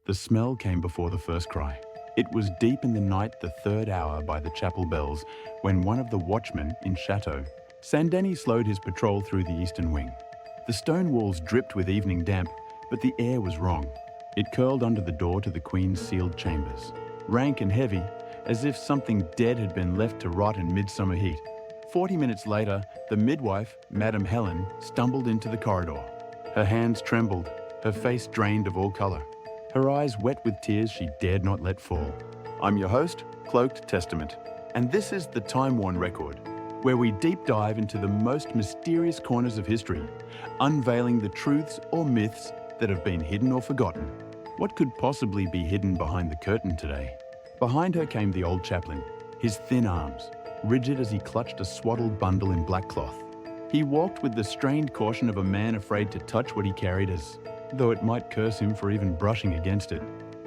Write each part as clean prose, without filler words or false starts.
The smell came before the first cry. It was deep in the night, the third hour by the chapel bells, when one of the watchmen in Chateau, Saint-Denis, slowed his patrol through the eastern wing. The stone walls dripped with evening damp, but the air was wrong. It curled under the door to the Queen's sealed chambers, rank and heavy, as if something dead had been left to rot in midsummer heat. 40 minutes later, the midwife, Madame Helen, stumbled into the corridor. Her hands trembled, her face drained of all colour, her eyes wet with tears she dared not let fall. I'm your host, Cloaked Testament, and this is the Time-Worn Record, where we deep dive into the most mysterious corners of history, unveiling the truths or myths that have been hidden or forgotten. What could possibly be hidden behind the curtain today? Behind her came the old chaplain, his thin arms, rigid as he clutched a swaddled bundle in black cloth. He walked with the strained caution of a man afraid to touch what he carried, as though it might curse him for even brushing against it.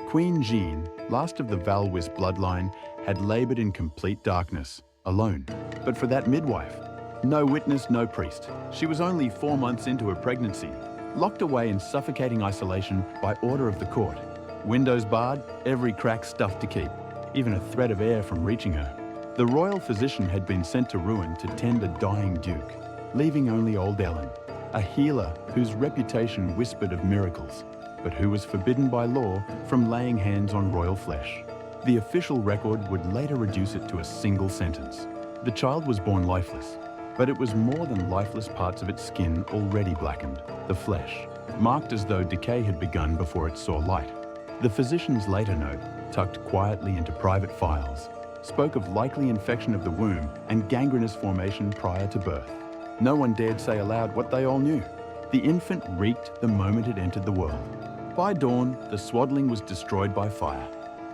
Queen Jean, last of the Valwis bloodline, had laboured in complete darkness, alone. But for that midwife, no witness, no priest. She was only 4 months into her pregnancy, locked away in suffocating isolation by order of the court. Windows barred, every crack stuffed to keep, even a thread of air from reaching her. The royal physician had been sent to Rouen to tend a dying duke, leaving only old Ellen, a healer whose reputation whispered of miracles, but who was forbidden by law from laying hands on royal flesh. The official record would later reduce it to a single sentence. The child was born lifeless, but it was more than lifeless. Parts of its skin already blackened, the flesh, marked as though decay had begun before it saw light. The physician's later note, tucked quietly into private files, spoke of likely infection of the womb and gangrenous formation prior to birth. No one dared say aloud what they all knew. The infant reeked the moment it entered the world. By dawn, the swaddling was destroyed by fire.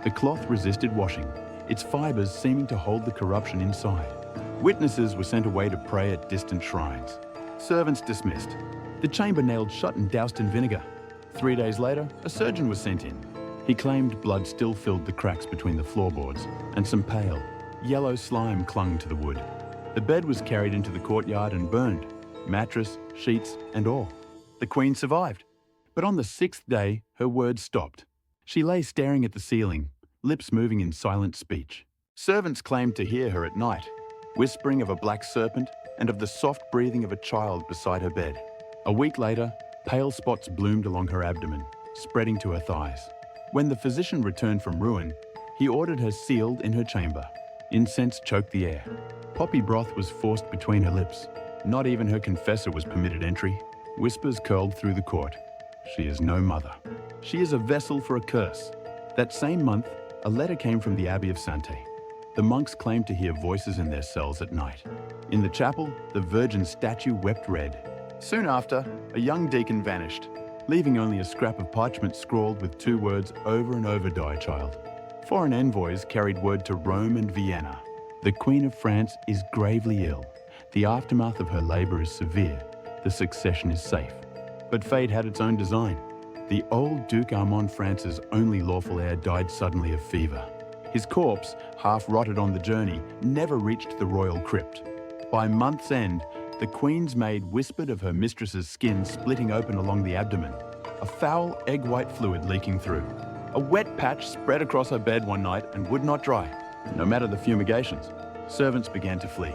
The cloth resisted washing, its fibres seeming to hold the corruption inside. Witnesses were sent away to pray at distant shrines. Servants dismissed. The chamber nailed shut and doused in vinegar. 3 days later, a surgeon was sent in. He claimed blood still filled the cracks between the floorboards, and some pale, yellow slime clung to the wood. The bed was carried into the courtyard and burned, mattress, sheets, and all. The Queen survived, but on the 6th day, her words stopped. She lay staring at the ceiling, lips moving in silent speech. Servants claimed to hear her at night, whispering of a black serpent and of the soft breathing of a child beside her bed. A week later, pale spots bloomed along her abdomen, spreading to her thighs. When the physician returned from Rouen, he ordered her sealed in her chamber. Incense choked the air. Poppy broth was forced between her lips. Not even her confessor was permitted entry. Whispers curled through the court. She is no mother. She is a vessel for a curse. That same month, a letter came from the Abbey of Sante. The monks claimed to hear voices in their cells at night. In the chapel, the Virgin statue wept red. Soon after, a young deacon vanished, leaving only a scrap of parchment scrawled with 2 words over and over: "Die, child." Foreign envoys carried word to Rome and Vienna. The Queen of France is gravely ill. The aftermath of her labour is severe. The succession is safe. But fate had its own design. The old Duke Armand, France's only lawful heir, died suddenly of fever. His corpse, half rotted on the journey, never reached the royal crypt. By month's end, the Queen's maid whispered of her mistress's skin splitting open along the abdomen, a foul egg-white fluid leaking through. A wet patch spread across her bed one night and would not dry, no matter the fumigations. Servants began to flee.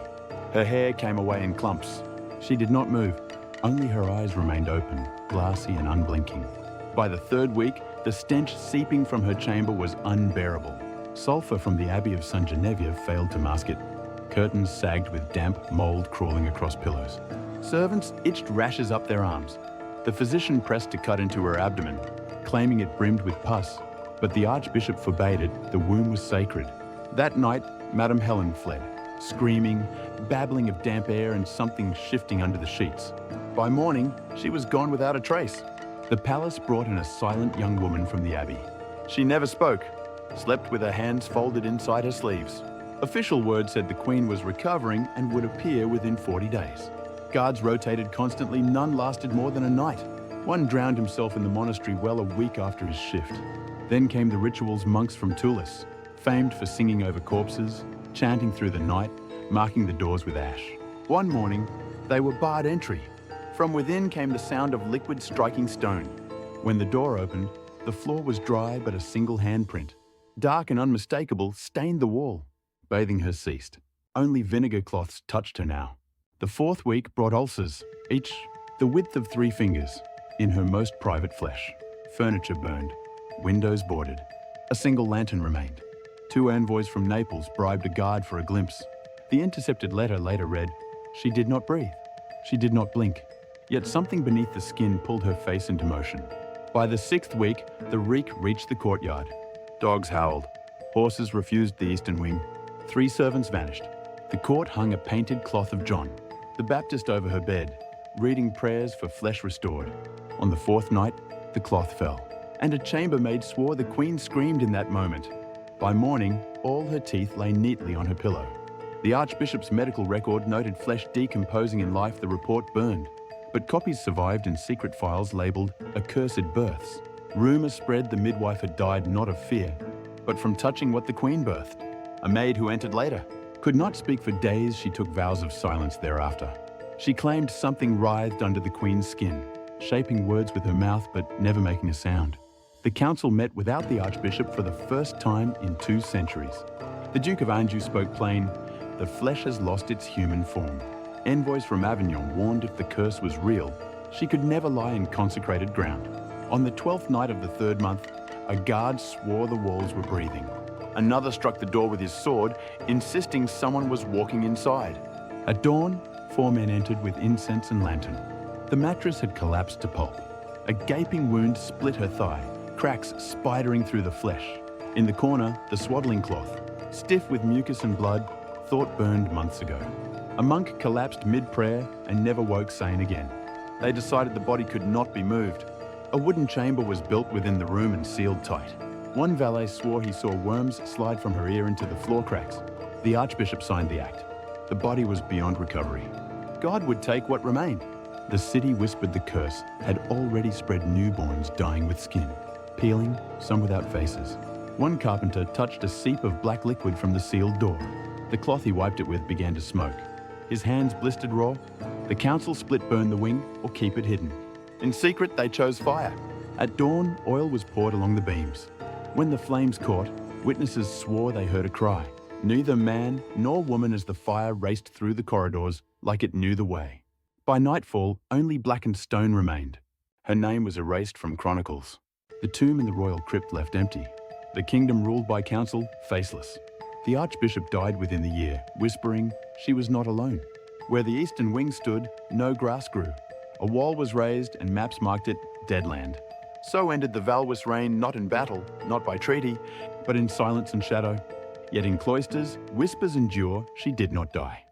Her hair came away in clumps. She did not move. Only her eyes remained open, glassy and unblinking. By the 3rd week, the stench seeping from her chamber was unbearable. Sulphur from the Abbey of Saint Geneviève failed to mask it. Curtains sagged with damp mould crawling across pillows. Servants itched rashes up their arms. The physician pressed to cut into her abdomen, claiming it brimmed with pus, but the Archbishop forbade it. The womb was sacred. That night, Madame Helen fled, screaming, babbling of damp air and something shifting under the sheets. By morning, she was gone without a trace. The palace brought in a silent young woman from the abbey. She never spoke, slept with her hands folded inside her sleeves. Official word said the Queen was recovering and would appear within 40 days. Guards rotated constantly, none lasted more than a night. One drowned himself in the monastery well a week after his shift. Then came the rituals monks from Toulouse, famed for singing over corpses, chanting through the night, marking the doors with ash. One morning, they were barred entry. From within came the sound of liquid striking stone. When the door opened, The floor was dry, but a single handprint, dark and unmistakable, stained the wall. Bathing her ceased. Only vinegar cloths touched her now. The fourth week brought ulcers, each the width of 3 fingers, in her most private flesh. Furniture burned, windows boarded. A single lantern remained. 2 envoys from Naples bribed a guard for a glimpse. The intercepted letter later read, "She did not breathe. She did not blink." Yet something beneath the skin pulled her face into motion. By the 6th week, the reek reached the courtyard. Dogs howled. Horses refused the eastern wing. 3 servants vanished. The court hung a painted cloth of John, the Baptist over her bed, reading prayers for flesh restored. On the 4th night, the cloth fell, and a chambermaid swore the Queen screamed in that moment. By morning, all her teeth lay neatly on her pillow. The Archbishop's medical record noted flesh decomposing in life. The report burned, but copies survived in secret files labelled accursed births. Rumour spread the midwife had died not of fear, but from touching what the Queen birthed. A maid who entered later could not speak for days. She took vows of silence thereafter. She claimed something writhed under the Queen's skin, shaping words with her mouth but never making a sound. The council met without the Archbishop for the first time in 2 centuries. The Duke of Anjou spoke plain, "The flesh has lost its human form." Envoys from Avignon warned if the curse was real, she could never lie in consecrated ground. On the 12th night of the 3rd month, a guard swore the walls were breathing. Another struck the door with his sword, insisting someone was walking inside. At dawn, 4 men entered with incense and lantern. The mattress had collapsed to pulp. A gaping wound split her thigh, cracks spidering through the flesh. In the corner, the swaddling cloth, stiff with mucus and blood, thought burned months ago. A monk collapsed mid-prayer and never woke sane again. They decided the body could not be moved. A wooden chamber was built within the room and sealed tight. One valet swore he saw worms slide from her ear into the floor cracks. The Archbishop signed the act. The body was beyond recovery. God would take what remained. The city whispered the curse had already spread newborns dying with skin, peeling, some without faces. One carpenter touched a seep of black liquid from the sealed door. The cloth he wiped it with began to smoke. His hands blistered raw. The council split burn the wing or keep it hidden. In secret, they chose fire. At dawn, oil was poured along the beams. When the flames caught, witnesses swore they heard a cry. Neither man nor woman as the fire raced through the corridors like it knew the way. By nightfall, only blackened stone remained. Her name was erased from chronicles. The tomb in the royal crypt left empty. The kingdom ruled by council, faceless. The Archbishop died within the year, whispering she was not alone. Where the eastern wing stood, no grass grew. A wall was raised and maps marked it dead land. So ended the Valwis reign, not in battle, not by treaty, but in silence and shadow. Yet in cloisters, whispers endure, she did not die.